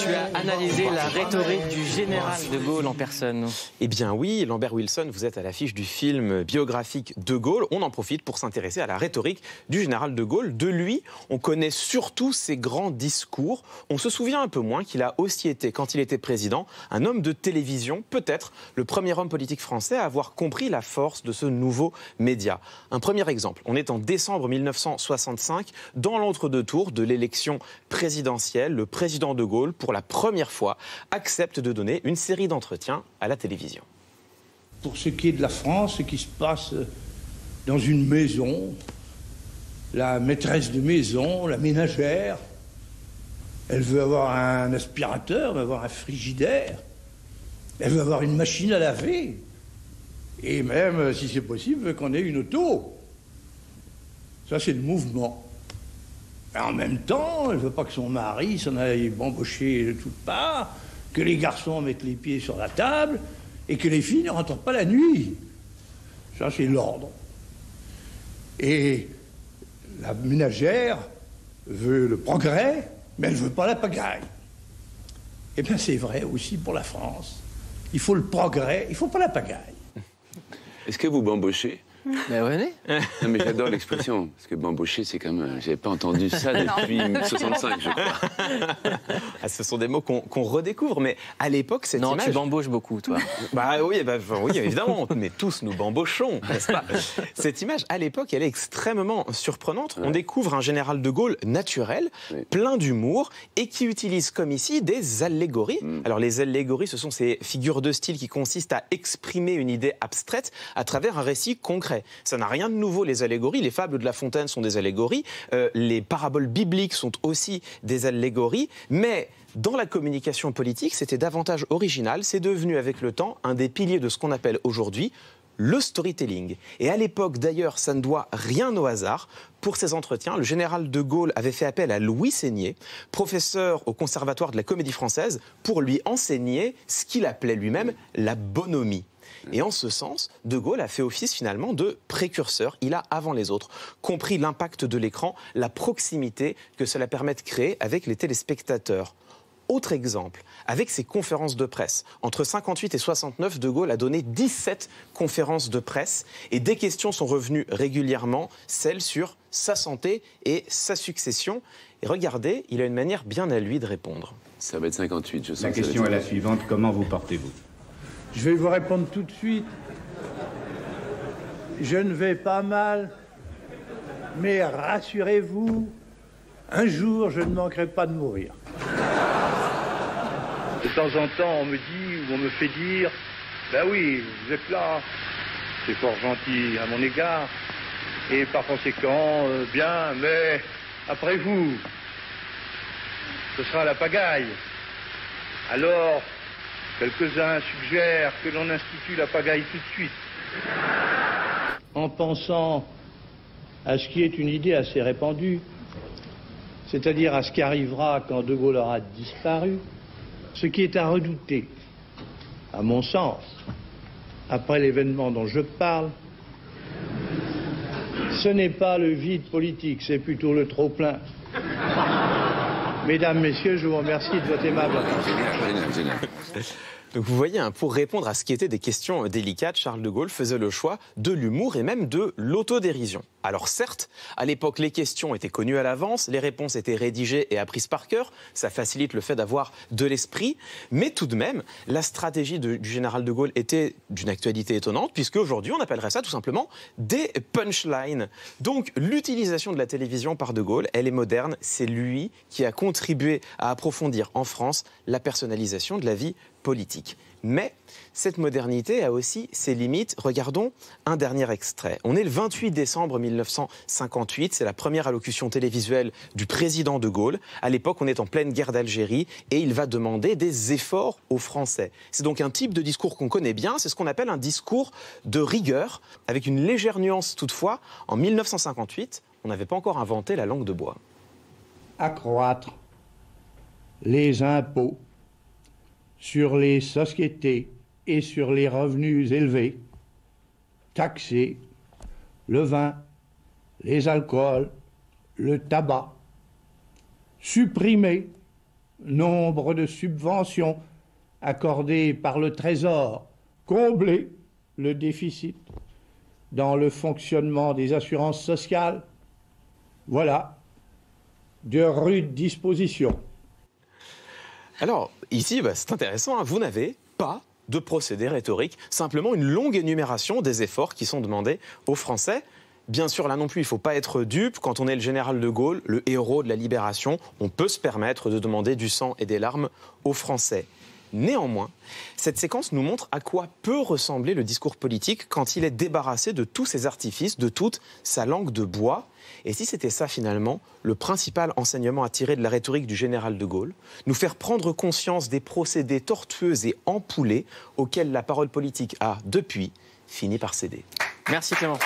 tu as analysé la rhétorique du général de Gaulle en personne. Eh bien oui, Lambert Wilson, vous êtes à l'affiche du film biographique de Gaulle. On en profite pour s'intéresser à la rhétorique du général de Gaulle. De lui, on connaît surtout ses grands discours. On se souvient un peu moins qu'il a aussi été, quand il était président, un homme de télévision, peut-être le premier homme politique français à avoir compris la force de ce nouveau média. Un premier exemple, on est en décembre 1965, dans l'entre-deux tours de l'élection présidentielle. Le président de Gaulle, pour la première fois, accepte de donner une série d'entretiens à la télévision. Pour ce qui est de la France, ce qui se passe dans une maison, la maîtresse de maison, la ménagère, elle veut avoir un aspirateur, elle veut avoir un frigidaire, elle veut avoir une machine à laver, et même, si c'est possible, qu'on ait une auto. Ça, c'est le mouvement. Et en même temps, elle ne veut pas que son mari s'en aille bambocher de toutes parts, que les garçons mettent les pieds sur la table et que les filles ne rentrent pas la nuit. Ça, c'est l'ordre. Et la ménagère veut le progrès, mais elle ne veut pas la pagaille. Eh bien, c'est vrai aussi pour la France. Il faut le progrès, il ne faut pas la pagaille. Est-ce que vous bambochez? Ben venez. Non, mais j'adore l'expression, parce que bambocher, c'est quand même... J'avais pas entendu ça depuis 65, je crois. Ah, ce sont des mots qu'on redécouvre, mais à l'époque, cette non, image... tu bamboches beaucoup, toi. Oui, oui, évidemment, mais tous nous bambochons, n'est-ce pas? Cette image, à l'époque, elle est extrêmement surprenante. Ouais. On découvre un général de Gaulle naturel, oui, plein d'humour, et qui utilise, comme ici, des allégories. Alors, les allégories, ce sont ces figures de style qui consistent à exprimer une idée abstraite à travers un récit concret. Ça n'a rien de nouveau, les allégories. Les fables de La Fontaine sont des allégories. Les paraboles bibliques sont aussi des allégories. Mais dans la communication politique, c'était davantage original. C'est devenu, avec le temps, un des piliers de ce qu'on appelle aujourd'hui le storytelling. Et à l'époque, d'ailleurs, ça ne doit rien au hasard. Pour ces entretiens, le général de Gaulle avait fait appel à Louis Seigné, professeur au Conservatoire de la Comédie Française, pour lui enseigner ce qu'il appelait lui-même la bonhomie. Et en ce sens, de Gaulle a fait office finalement de précurseur. Il a, avant les autres, compris l'impact de l'écran, la proximité que cela permet de créer avec les téléspectateurs. Autre exemple, avec ses conférences de presse. Entre 58 et 69, de Gaulle a donné 17 conférences de presse et des questions sont revenues régulièrement, celles sur sa santé et sa succession. Et regardez, il a une manière bien à lui de répondre. Ça va être 58, je sens. La question est la suivante, comment vous portez-vous? Je vais vous répondre tout de suite. Je ne vais pas mal, mais rassurez-vous, un jour, je ne manquerai pas de mourir. De temps en temps, on me dit, ou on me fait dire, ben oui, vous êtes là, c'est fort gentil à mon égard, et par conséquent, bien, mais après vous, ce sera la pagaille. Alors, quelques-uns suggèrent que l'on institue la pagaille tout de suite. En pensant à ce qui est une idée assez répandue, c'est-à-dire à ce qui arrivera quand De Gaulle aura disparu, ce qui est à redouter, à mon sens, après l'événement dont je parle, ce n'est pas le vide politique, c'est plutôt le trop-plein. Mesdames, Messieurs, je vous remercie de votre aimable attention. Génial. Donc vous voyez, pour répondre à ce qui était des questions délicates, Charles de Gaulle faisait le choix de l'humour et même de l'autodérision. Alors certes, à l'époque, les questions étaient connues à l'avance, les réponses étaient rédigées et apprises par cœur, ça facilite le fait d'avoir de l'esprit, mais tout de même, la stratégie du général de Gaulle était d'une actualité étonnante, puisque aujourd'hui, on appellerait ça tout simplement des punchlines. Donc l'utilisation de la télévision par de Gaulle, elle est moderne, c'est lui qui a contribué à approfondir en France la personnalisation de la vie politique. Mais cette modernité a aussi ses limites. Regardons un dernier extrait. On est le 28 décembre 1958, c'est la première allocution télévisuelle du président de Gaulle. À l'époque, on est en pleine guerre d'Algérie et il va demander des efforts aux Français. C'est donc un type de discours qu'on connaît bien, c'est ce qu'on appelle un discours de rigueur, avec une légère nuance toutefois. En 1958, on n'avait pas encore inventé la langue de bois. Accroître les impôts sur les sociétés et sur les revenus élevés, taxer le vin, les alcools, le tabac, supprimer nombre de subventions accordées par le Trésor, combler le déficit dans le fonctionnement des assurances sociales. Voilà, de rudes dispositions. Alors, ici, c'est intéressant, hein, vous n'avez pas de procédé rhétorique, simplement une longue énumération des efforts qui sont demandés aux Français. Bien sûr, là non plus, il ne faut pas être dupe. Quand on est le général de Gaulle, le héros de la Libération, on peut se permettre de demander du sang et des larmes aux Français. Néanmoins, cette séquence nous montre à quoi peut ressembler le discours politique quand il est débarrassé de tous ses artifices, de toute sa langue de bois. Et si c'était ça finalement, le principal enseignement à tirer de la rhétorique du général de Gaulle, nous faire prendre conscience des procédés tortueux et ampoulés auxquels la parole politique a, depuis, fini par céder. Merci Clément.